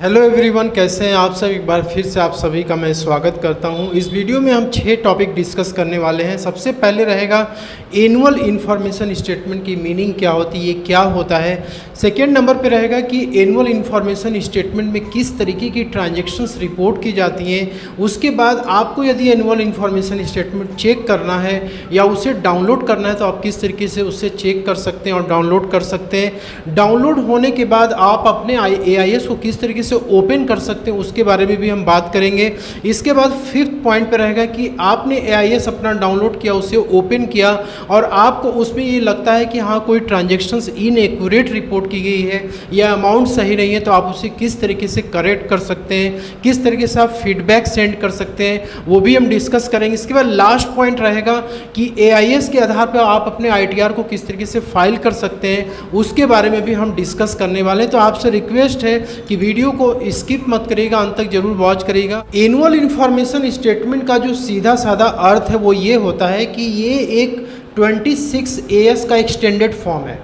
Hello everyone, कैसे हैं आप सब। एक बार फिर से आप सभी का मैं स्वागत करता हूं। इस वीडियो में हम 6 टॉपिक डिस्कस करने वाले हैं। सबसे पहले रहेगा एनुअल इन्फॉर्मेशन स्टेटमेंट की मीनिंग क्या होती है, ये क्या होता है। सेकेंड नंबर पे रहेगा कि एनुअल इन्फॉर्मेशन स्टेटमेंट में किस तरीके की ट्रांजैक्शंस रिपोर्ट की जाती हैं। उसके बाद आपको यदि एनुअल इन्फॉर्मेशन स्टेटमेंट चेक करना है या उसे डाउनलोड करना है तो आप किस तरीके से उससे चेक कर सकते हैं और डाउनलोड कर सकते हैं। डाउनलोड होने के बाद आप अपने AIS को किस तरीके से ओपन कर सकते हैं उसके बारे में भी हम बात करेंगे। इसके बाद फिफ्थ पॉइंट पे रहेगा कि आपने AIS अपना डाउनलोड किया, उसे ओपन किया और आपको उसमें ये लगता है कि हाँ कोई ट्रांजैक्शंस इनएक्यूरेट रिपोर्ट की गई है या अमाउंट सही नहीं है, तो आप उसे किस तरीके से करेक्ट कर सकते हैं, किस तरीके से आप फीडबैक सेंड कर सकते हैं, वो भी हम डिस्कस करेंगे। इसके बाद लास्ट पॉइंट रहेगा कि AIS के आधार पर आप अपने ITR को किस तरीके से फाइल कर सकते हैं, उसके बारे में भी हम डिस्कस करने वाले हैं। तो आपसे रिक्वेस्ट है कि वीडियो को स्किप मत करिएगा, अंत तक जरूर वॉच करिएगा। एनुअल इन्फॉर्मेशन स्टेटमेंट का जो सीधा साधा अर्थ है वो ये होता है कि ये एक 26 AS का एक्सटेंडेड फॉर्म है।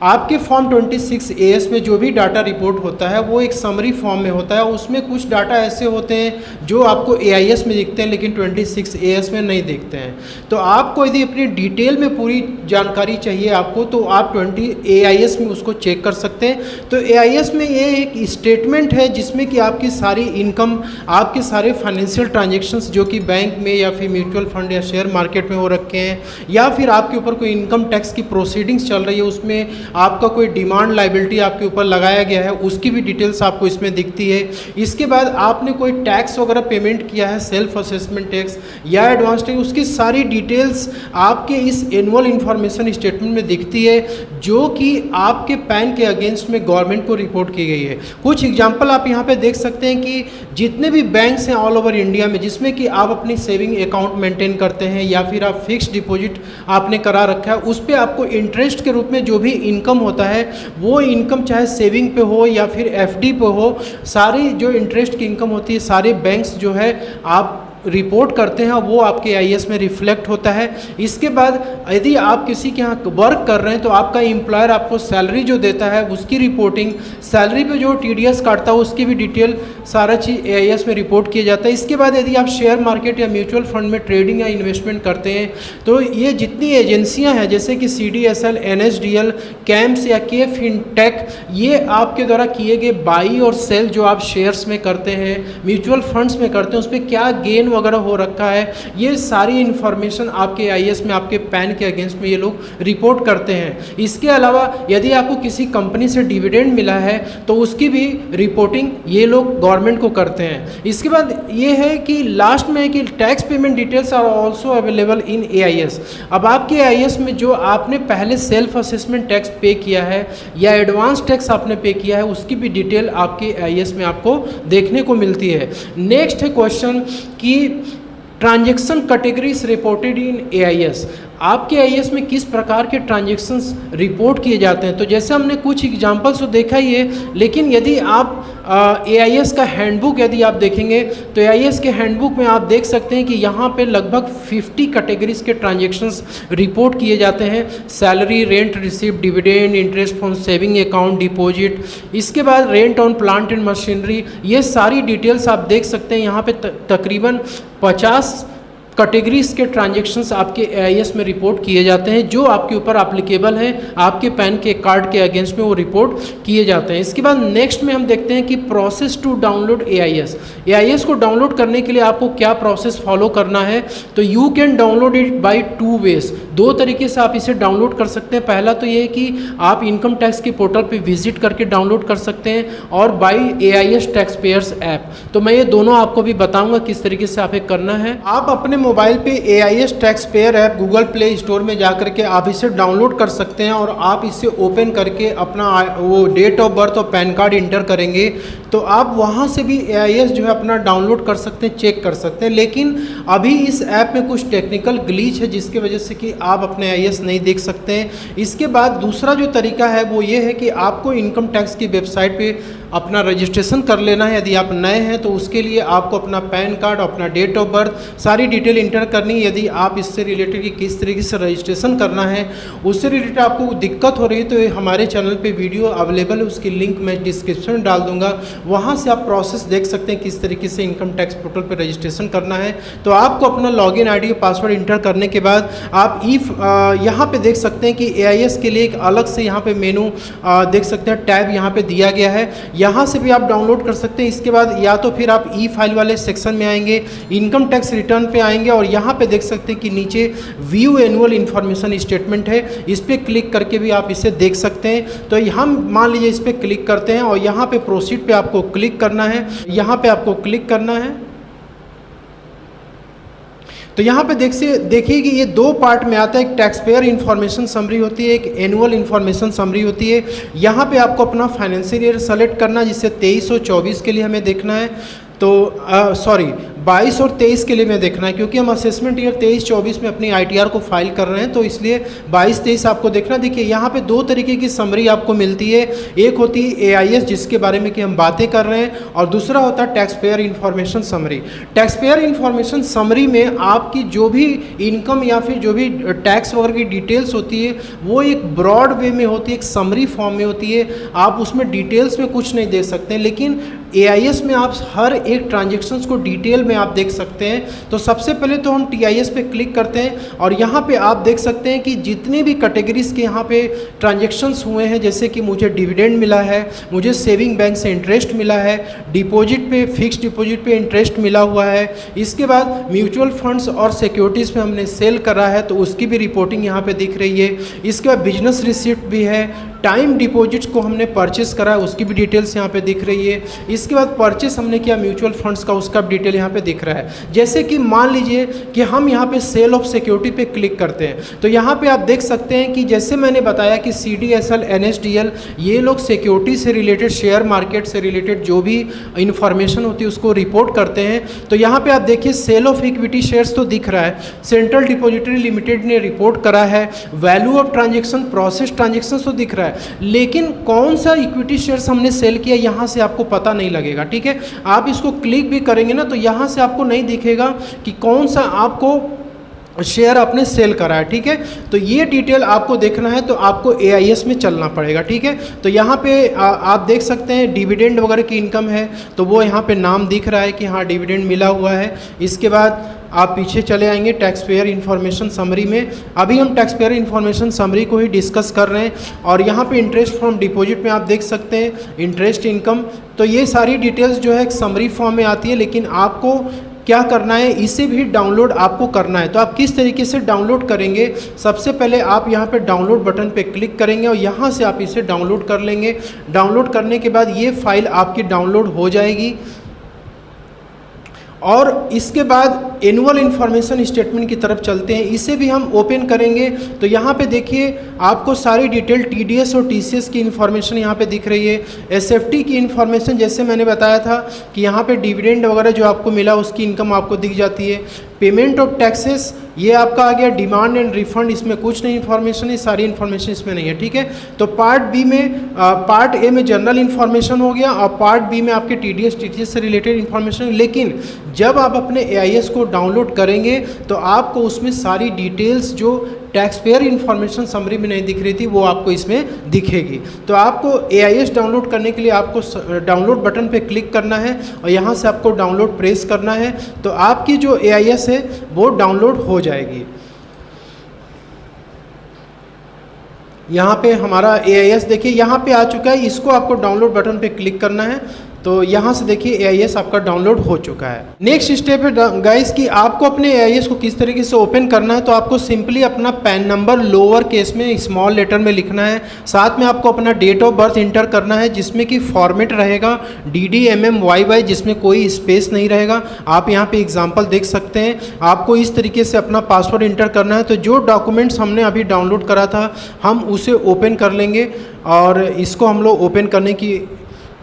आपके फॉर्म 26 AS में जो भी डाटा रिपोर्ट होता है वो एक समरी फॉर्म में होता है। उसमें कुछ डाटा ऐसे होते हैं जो आपको AIS में दिखते हैं लेकिन 26 AS में नहीं दिखते हैं। तो आपको यदि अपनी डिटेल में पूरी जानकारी चाहिए आपको, तो आप AIS में उसको चेक कर सकते हैं। तो AIS में ये एक स्टेटमेंट है जिसमें कि आपकी सारी इनकम, आपके सारे फाइनेंशियल ट्रांजेक्शन्स जो कि बैंक में या फिर म्यूचुअल फंड या शेयर मार्केट में हो रखे हैं या फिर आपके ऊपर कोई इनकम टैक्स की प्रोसीडिंग्स चल रही है, उसमें आपका कोई डिमांड लायबिलिटी आपके ऊपर लगाया गया है, उसकी भी डिटेल्स आपको इसमें दिखती है। इसके बाद आपने कोई टैक्स वगैरह पेमेंट किया है, सेल्फ असेसमेंट टैक्स या एडवांस टैक्स, उसकी सारी डिटेल्स आपके इस एनुअल इन्फॉर्मेशन स्टेटमेंट में दिखती है जो कि आपके पैन के अगेंस्ट में गवर्नमेंट को रिपोर्ट की गई है। कुछ एग्जाम्पल आप यहाँ पे देख सकते हैं कि जितने भी बैंक्स हैं ऑल ओवर इंडिया में जिसमें कि आप अपनी सेविंग अकाउंट मेंटेन करते हैं या फिर आप फिक्स डिपॉजिट आपने करा रखा है, उस पर आपको इंटरेस्ट के रूप में जो भी इनकम होता है वो इनकम चाहे सेविंग पे हो या फिर FD पे हो, सारी जो इंटरेस्ट की इनकम होती है सारे बैंक्स जो है आप रिपोर्ट करते हैं वो आपके AIS में रिफ्लेक्ट होता है। इसके बाद यदि आप किसी के यहाँ वर्क कर रहे हैं तो आपका एम्प्लॉयर आपको सैलरी जो देता है उसकी रिपोर्टिंग, सैलरी पे जो TDS काटता है उसकी भी डिटेल सारा चीज़ AIS में रिपोर्ट किया जाता है। इसके बाद यदि आप शेयर मार्केट या म्यूचुअल फंड में ट्रेडिंग या इन्वेस्टमेंट करते हैं तो ये जितनी एजेंसियाँ हैं जैसे कि CDSL, NSDL, कैम्स या KFinTech, ये आपके द्वारा किए गए बाई और सेल जो आप शेयर्स में करते हैं, म्यूचुअल फंड्स में करते हैं, उस पर क्या गेन वगैरह हो रखा है, ये सारी इन्फॉर्मेशन आपके AIS में आपके पैन के अगेंस्ट में ये लोग रिपोर्ट करते हैं। इसके अलावा यदि आपको किसी कंपनी से डिविडेंड मिला है तो उसकी भी रिपोर्टिंग ये लोग गवर्नमेंट को करते हैं। इसके बाद ये है कि लास्ट में है कि tax payment details are also available in AIS। अब आपके AIS में जो आपने पहले सेल्फ असेसमेंट टैक्स पे किया है या एडवांस टैक्स आपने पे किया है उसकी भी डिटेल आपके AIS में आपको देखने को मिलती है। नेक्स्ट है क्वेश्चन कि transaction categories reported in AIS। आपके AIS में किस प्रकार के ट्रांजैक्शंस रिपोर्ट किए जाते हैं। तो जैसे हमने कुछ एग्जांपल्स तो देखा ही है, लेकिन यदि आप AIS का हैंडबुक यदि आप देखेंगे तो AIS के हैंडबुक में आप देख सकते हैं कि यहाँ पे लगभग 50 कैटेगरीज के ट्रांजैक्शंस रिपोर्ट किए जाते हैं। Salary, rent receive, dividend, interest from saving account, deposit, इसके बाद rent on plant and machinery, ये सारी डिटेल्स आप देख सकते हैं। यहाँ पे तकरीबन 50 कैटेगरीज के ट्रांजैक्शंस आपके AIS में रिपोर्ट किए जाते हैं जो आपके ऊपर एप्लीकेबल हैं, आपके पैन के कार्ड के अगेंस्ट में वो रिपोर्ट किए जाते हैं। इसके बाद नेक्स्ट में हम देखते हैं कि प्रोसेस टू डाउनलोड AIS को डाउनलोड करने के लिए आपको क्या प्रोसेस फॉलो करना है। तो you can download it by 2 ways, 2 तरीके से आप इसे डाउनलोड कर सकते हैं। पहला तो ये है कि आप इनकम टैक्स के पोर्टल पर विजिट करके डाउनलोड कर सकते हैं और by AIS tax payers app. तो मैं ये दोनों आपको भी बताऊँगा किस तरीके से आप करना है। आप अपने मोबाइल पे AIS tax payer app Google play store में जाकर के आप इसे डाउनलोड कर सकते हैं और आप इसे ओपन करके अपना वो डेट ऑफ बर्थ और पैन कार्ड इंटर करेंगे तो आप वहाँ से भी AIS जो है अपना डाउनलोड कर सकते हैं, चेक कर सकते हैं। लेकिन अभी इस ऐप में कुछ टेक्निकल ग्लिच है जिसकी वजह से कि आप अपने AIS नहीं देख सकते हैं। इसके बाद दूसरा जो तरीका है वो ये है कि आपको इनकम टैक्स की वेबसाइट पे अपना रजिस्ट्रेशन कर लेना है। यदि आप नए हैं तो उसके लिए आपको अपना पैन कार्ड, अपना डेट ऑफ बर्थ, सारी डिटेल इंटर करनी है। यदि आप इससे रिलेटेड कि किस तरीके से रजिस्ट्रेशन करना है उससे रिलेटेड आपको दिक्कत हो रही है तो हमारे चैनल पे वीडियो अवेलेबल है, उसकी लिंक मैं डिस्क्रिप्शन में डाल दूंगा, वहाँ से आप प्रोसेस देख सकते हैं किस तरीके से इनकम टैक्स पोर्टल पर रजिस्ट्रेशन करना है। तो आपको अपना लॉगिन आईडी और पासवर्ड इंटर करने के बाद आप यहाँ पे देख सकते हैं कि AIS के लिए एक अलग से यहाँ पे मेनू देख सकते हैं, टैब यहाँ पे दिया गया है, यहाँ से भी आप डाउनलोड कर सकते हैं। इसके बाद या तो फिर आप ई फाइल वाले सेक्शन में आएंगे, इनकम टैक्स रिटर्न पे आएंगे और यहाँ पे देख सकते हैं कि नीचे व्यू एनुअल इन्फॉर्मेशन स्टेटमेंट है, इस पर क्लिक करके भी आप इसे देख सकते हैं। तो हम मान लीजिए इस पर क्लिक करते हैं और यहाँ पे प्रोसीड पे आपको क्लिक करना है, यहाँ पे आपको क्लिक करना है। तो यहाँ पे देखिए कि ये दो पार्ट में आता है, एक टैक्स पेयर इन्फॉर्मेशन समरी होती है, एक एनुअल इन्फॉर्मेशन समरी होती है। यहाँ पे आपको अपना फाइनेंशियल ईयर सेलेक्ट करना है, जिससे 23 और 24 के लिए हमें देखना है। तो 22 और 23 के लिए मैं देखना है, क्योंकि हम असेसमेंट ईयर 23-24 में अपनी ITR को फाइल कर रहे हैं, तो इसलिए 22-23 आपको देखना। देखिए यहाँ पे दो तरीके की समरी आपको मिलती है, एक होती है AIS जिसके बारे में कि हम बातें कर रहे हैं, और दूसरा होता है tax payer information summary. Tax payer information summary में आपकी जो भी इनकम या फिर जो भी टैक्स वगैरह की डिटेल्स होती है वो एक ब्रॉड वे में होती है, एक समरी फॉर्म में होती है। आप उसमें डिटेल्स में कुछ नहीं दे सकते, लेकिन AIS में आप हर एक ट्रांजेक्शन्स को डिटेल में आप देख सकते हैं। तो सबसे पहले तो हम TIS पे क्लिक करते हैं और यहाँ पे आप देख सकते हैं कि जितने भी कैटेगरीज के यहाँ पे ट्रांजेक्शन्स हुए हैं, जैसे कि मुझे डिविडेंड मिला है, मुझे सेविंग बैंक से इंटरेस्ट मिला है, डिपॉजिट पे फिक्स्ड डिपॉजिट पे इंटरेस्ट मिला हुआ है, इसके बाद म्यूचुअल फंड्स और सिक्योरिटीज़ पे हमने सेल करा है तो उसकी भी रिपोर्टिंग यहाँ पे दिख रही है। इसके बाद बिजनेस रिसिप्ट भी है, टाइम डिपॉजिट्स को हमने परचेस करा है उसकी भी डिटेल्स यहाँ पे दिख रही है। इसके बाद परचेस हमने किया म्यूचुअल फंड्स का, उसका डिटेल यहाँ पे दिख रहा है। जैसे कि मान लीजिए कि हम यहाँ पे सेल ऑफ सिक्योरिटी पे क्लिक करते हैं, तो यहाँ पे आप देख सकते हैं कि जैसे मैंने बताया कि CDSL NSDL ये लोग सिक्योरिटी से रिलेटेड, शेयर मार्केट से रिलेटेड जो भी इंफॉर्मेशन होती है उसको रिपोर्ट करते हैं। तो यहाँ पे आप देखिए सेल ऑफ इक्विटी शेयर्स तो दिख रहा है, सेंट्रल डिपॉजिटरी लिमिटेड ने रिपोर्ट करा है, value of transaction, process transaction तो दिख रहा है, लेकिन कौन सा इक्विटी शेयर्स हमने सेल किया यहाँ से आपको पता नहीं लगेगा। ठीक है, आप इसको क्लिक भी करेंगे ना तो यहाँ से आपको नहीं दिखेगा कि कौन सा आपको शेयर आपने सेल करा है। ठीक है, तो ये डिटेल आपको देखना है तो आपको AIS में चलना पड़ेगा। ठीक है, तो यहाँ पे आप देख सकते हैं डिविडेंड वगैरह की इनकम है तो वो यहाँ पे नाम दिख रहा है कि हाँ डिविडेंड मिला हुआ है। इसके बाद आप पीछे चले आएंगे टैक्स पेयर इन्फॉर्मेशन समरी में। अभी हम टैक्स पेयर इन्फॉर्मेशन समरी को ही डिस्कस कर रहे हैं और यहाँ पे इंटरेस्ट फ्रॉम डिपॉजिट में आप देख सकते हैं इंटरेस्ट इनकम। तो ये सारी डिटेल्स जो है एक समरी फॉर्म में आती है, लेकिन आपको क्या करना है, इसे भी डाउनलोड आपको करना है। तो आप किस तरीके से डाउनलोड करेंगे, सबसे पहले आप यहाँ पे डाउनलोड बटन पे क्लिक करेंगे और यहाँ से आप इसे डाउनलोड कर लेंगे। डाउनलोड करने के बाद ये फाइल आपकी डाउनलोड हो जाएगी और इसके बाद एनुअल इन्फॉर्मेशन स्टेटमेंट की तरफ चलते हैं, इसे भी हम ओपन करेंगे। तो यहाँ पे देखिए आपको सारी डिटेल TDS और TCS की इन्फॉर्मेशन यहाँ पे दिख रही है। SFT की इन्फॉर्मेशन जैसे मैंने बताया था कि यहाँ पे डिविडेंड वगैरह जो आपको मिला उसकी इनकम आपको दिख जाती है। पेमेंट ऑफ टैक्सेस ये आपका आ गया, डिमांड एंड रिफंड इसमें कुछ नहीं इन्फॉर्मेशन है, सारी इन्फॉर्मेशन इसमें नहीं है। ठीक है, तो पार्ट ए में जनरल इन्फॉर्मेशन हो गया और पार्ट बी में आपके TDS TCS से रिलेटेड इन्फॉर्मेशन। लेकिन जब आप अपने AIS को डाउनलोड करेंगे तो आपको उसमें सारी डिटेल्स जो टैक्स पेयर इन्फॉर्मेशन समरी में नहीं दिख रही थी वो आपको इसमें दिखेगी। तो आपको AIS डाउनलोड करने के लिए आपको डाउनलोड बटन पे क्लिक करना है और यहाँ से आपको डाउनलोड प्रेस करना है तो आपकी जो AIS है वो डाउनलोड हो जाएगी। यहाँ पे हमारा AIS देखिए यहाँ पे आ चुका है, इसको आपको डाउनलोड बटन पे क्लिक करना है तो यहाँ से देखिए AIS आपका डाउनलोड हो चुका है। नेक्स्ट स्टेप है गाइस कि आपको अपने AIS को किस तरीके से ओपन करना है। तो आपको सिंपली अपना पैन नंबर लोअर केस में स्मॉल लेटर में लिखना है, साथ में आपको अपना डेट ऑफ बर्थ इंटर करना है जिसमें कि फॉर्मेट रहेगा DDMMYY जिसमें कोई स्पेस नहीं रहेगा। आप यहाँ पे एग्जाम्पल देख सकते हैं। आपको इस तरीके से अपना पासवर्ड इंटर करना है। तो जो डॉक्यूमेंट्स हमने अभी डाउनलोड करा था हम उसे ओपन कर लेंगे और इसको हम लोग ओपन करने की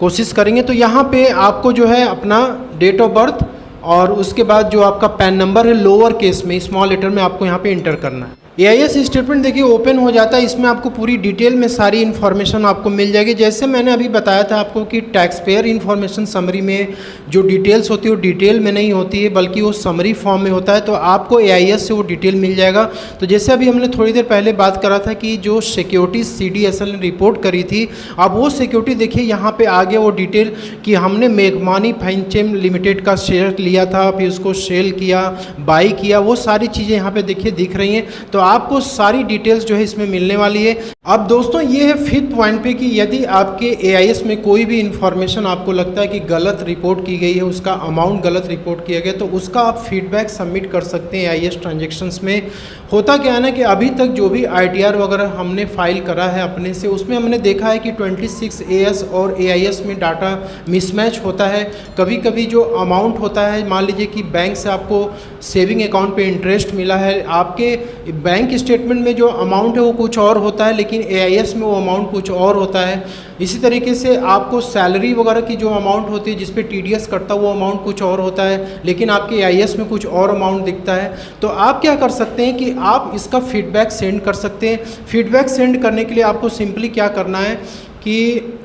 कोशिश करेंगे। तो यहाँ पे आपको जो है अपना डेट ऑफ बर्थ और उसके बाद जो आपका पैन नंबर है लोअर केस में स्मॉल लेटर में आपको यहाँ पे इंटर करना है। एआईएस स्टेटमेंट देखिए ओपन हो जाता है, इसमें आपको पूरी डिटेल में सारी इन्फॉर्मेशन आपको मिल जाएगी। जैसे मैंने अभी बताया था आपको कि टैक्स पेयर इन्फॉर्मेशन समरी में जो डिटेल्स होती है वो डिटेल में नहीं होती है, बल्कि वो समरी फॉर्म में होता है, तो आपको एआईएस से वो डिटेल मिल जाएगा। तो जैसे अभी हमने थोड़ी देर पहले बात करा था कि जो सिक्योरिटी सीडीएसएल ने रिपोर्ट करी थी, अब वो सिक्योरिटी देखिए यहाँ पे आ गया वो डिटेल कि हमने मेघमानी फाइनचेम लिमिटेड का शेयर लिया था, फिर उसको सेल किया, बाई किया, वो सारी चीज़ें यहाँ पे देखिए दिख रही हैं। तो आपको सारी डिटेल्स जो है इसमें मिलने वाली है। अब दोस्तों ये है फिफ्थ पॉइंट पे कि यदि आपके एआईएस में कोई भी इंफॉर्मेशन आपको लगता है कि गलत रिपोर्ट की गई है, उसका अमाउंट गलत रिपोर्ट किया गया, तो उसका आप फीडबैक सबमिट कर सकते हैं एआईएस ट्रांजेक्शन्स में। होता क्या है ना कि अभी तक जो भी आईटीआर वगैरह हमने फाइल करा है अपने से, उसमें हमने देखा है कि 26 एएस और एआईएस में डाटा मिसमैच होता है। कभी कभी जो अमाउंट होता है, मान लीजिए कि बैंक से आपको सेविंग अकाउंट पे इंटरेस्ट मिला है, आपके बैंक स्टेटमेंट में जो अमाउंट है वो कुछ और होता है, लेकिन एआईएस में वो अमाउंट कुछ और होता है। इसी तरीके से आपको सैलरी वगैरह की जो अमाउंट होती है जिस पे टीडीएस कटता है वो अमाउंट कुछ और होता है, लेकिन आपके एआईएस में कुछ और अमाउंट दिखता है। तो आप क्या कर सकते हैं कि आप इसका फीडबैक सेंड कर सकते हैं। फीडबैक सेंड करने के लिए आपको सिंपली क्या करना है कि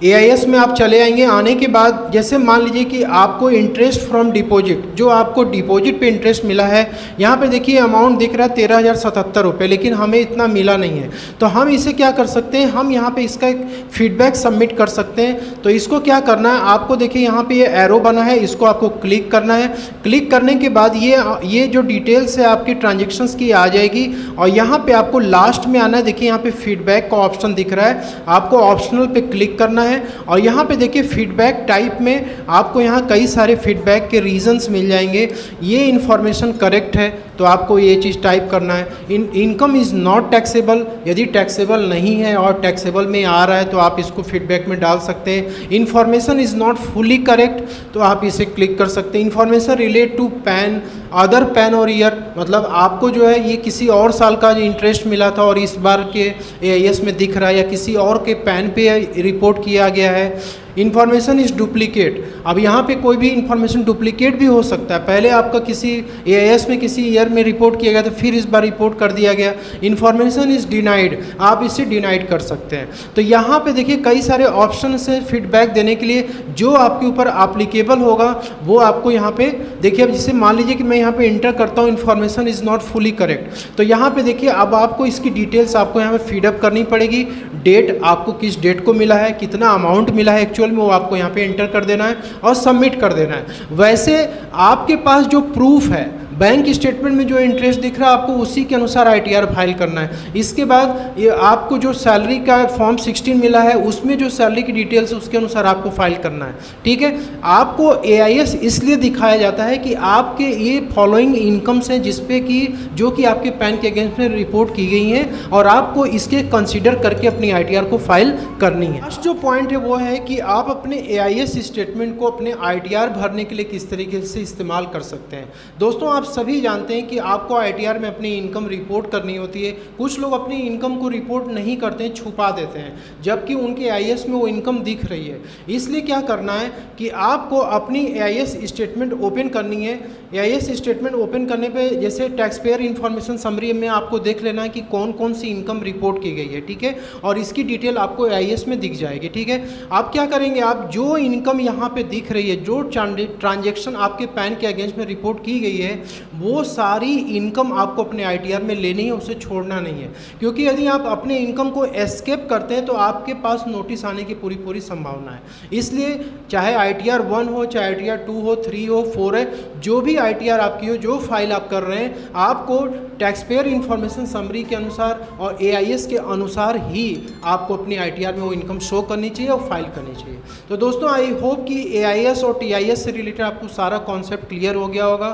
एआईएस में आप चले आएंगे। आने के बाद जैसे मान लीजिए कि आपको इंटरेस्ट फ्रॉम डिपॉजिट, जो आपको डिपॉजिट पे इंटरेस्ट मिला है, यहाँ पे देखिए अमाउंट दिख रहा है 13,077 रुपये, लेकिन हमें इतना मिला नहीं है। तो हम इसे क्या कर सकते हैं, हम यहाँ पे इसका एक फीडबैक सबमिट कर सकते हैं। तो इसको क्या करना है, आपको देखिए यहाँ पे ये एरो बना है, इसको आपको क्लिक करना है। क्लिक करने के बाद ये जो डिटेल्स है आपकी ट्रांजेक्शन्स की आ जाएगी, और यहाँ पर आपको लास्ट में आना है। देखिए यहाँ पर फीडबैक का ऑप्शन दिख रहा है, आपको ऑप्शनल पे क्लिक करना है। और यहाँ पे देखिए फीडबैक टाइप में आपको यहाँ कई सारे फीडबैक के रीजंस मिल जाएंगे। ये इन्फॉर्मेशन करेक्ट है तो आपको ये चीज़ टाइप करना है। इनकम इज़ नॉट टैक्सेबल, यदि टैक्सेबल नहीं है और टैक्सेबल में आ रहा है तो आप इसको फीडबैक में डाल सकते हैं। Information is not fully correct, तो आप इसे क्लिक कर सकते हैं। Information relate to PAN, other PAN और ईयर, मतलब आपको जो है ये किसी और साल का जो इंटरेस्ट मिला था और इस बार के एआईएस में दिख रहा है, या किसी और के पैन पे रिपोर्ट किया गया है। इन्फॉर्मेशन इज़ डुप्लीकेट, अब यहाँ पे कोई भी इन्फॉर्मेशन डुप्लीकेट भी हो सकता है। पहले आपका किसी एआईएस में किसी ईयर में रिपोर्ट किया गया था, फिर इस बार रिपोर्ट कर दिया गया। इन्फॉर्मेशन इज़ डिनाइड, आप इसे डिनाइड कर सकते हैं। तो यहाँ पे देखिए कई सारे ऑप्शन है फीडबैक देने के लिए, जो आपके ऊपर एप्लीकेबल होगा वो आपको यहाँ पे देखिए। अब जिसे मान लीजिए कि मैं यहाँ पे इंटर करता हूँ information is not fully correct, तो यहाँ पे देखिए अब आपको इसकी डिटेल्स आपको यहाँ पे फीडअप करनी पड़ेगी। डेट, आपको किस डेट को मिला है, कितना अमाउंट मिला है एक्चुअल में, वो आपको यहाँ पे एंटर कर देना है और सबमिट कर देना है। वैसे आपके पास जो प्रूफ है बैंक स्टेटमेंट में जो इंटरेस्ट दिख रहा है आपको उसी के अनुसार आईटीआर फाइल करना है। इसके बाद ये आपको जो सैलरी का फॉर्म 16 मिला है उसमें जो सैलरी की डिटेल्स है उसके अनुसार आपको फाइल करना है। ठीक है, आपको एआईएस इसलिए दिखाया जाता है कि आपके ये फॉलोइंग इनकम्स हैं जिसपे कि जो कि आपके पैन के अगेंस्ट में रिपोर्ट की गई हैं और आपको इसके कंसिडर करके अपनी आईटीआर को फाइल करनी है। फर्स्ट जो पॉइंट है वो है कि आप अपने एआईएस स्टेटमेंट को अपने आईटीआर भरने के लिए किस तरीके से इस्तेमाल कर सकते हैं। दोस्तों आप सभी जानते हैं कि आपको आईटीआर में अपनी इनकम रिपोर्ट करनी होती है। कुछ लोग अपनी इनकम को रिपोर्ट नहीं करते हैं, छुपा देते हैं, जबकि उनके एआईएस में वो इनकम दिख रही है। इसलिए क्या करना है कि आपको अपनी एआईएस स्टेटमेंट ओपन करनी है। एआईएस स्टेटमेंट ओपन करने पे जैसे टैक्स पेयर इन्फॉर्मेशन समरी में आपको देख लेना है कि कौन कौन सी इनकम रिपोर्ट की गई है। ठीक है, और इसकी डिटेल आपको एआईएस में दिख जाएगी। ठीक है, आप क्या करेंगे, आप जो इनकम यहाँ पे दिख रही है, जो ट्रांजेक्शन आपके पैन के अगेंस्ट में रिपोर्ट की गई है, वो सारी इनकम आपको अपने आईटीआर में लेनी है, उसे छोड़ना नहीं है। क्योंकि यदि आप अपने इनकम को एस्केप करते हैं तो आपके पास नोटिस आने की पूरी संभावना है। इसलिए चाहे आईटीआर 1 हो, चाहे आईटीआर 2 हो, 3 हो, 4 है, जो भी आईटीआर आपकी हो, जो फाइल आप कर रहे हैं, आपको टैक्स पेयर इन्फॉर्मेशन समरी के अनुसार और एआईएस के अनुसार ही आपको अपनी आईटीआर में वो इनकम शो करनी चाहिए और फाइल करनी चाहिए। तो दोस्तों आई होप कि एआईएस और टीआईएस से रिलेटेड आपको सारा कॉन्सेप्ट क्लियर हो गया होगा।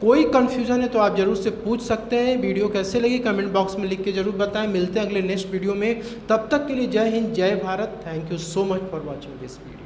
कोई कन्फ्यूज़न है तो आप ज़रूर से पूछ सकते हैं। वीडियो कैसे लगी कमेंट बॉक्स में लिख के ज़रूर बताएं। मिलते हैं अगले नेक्स्ट वीडियो में, तब तक के लिए जय हिंद, जय Bharat. Thank you so much for watching this video.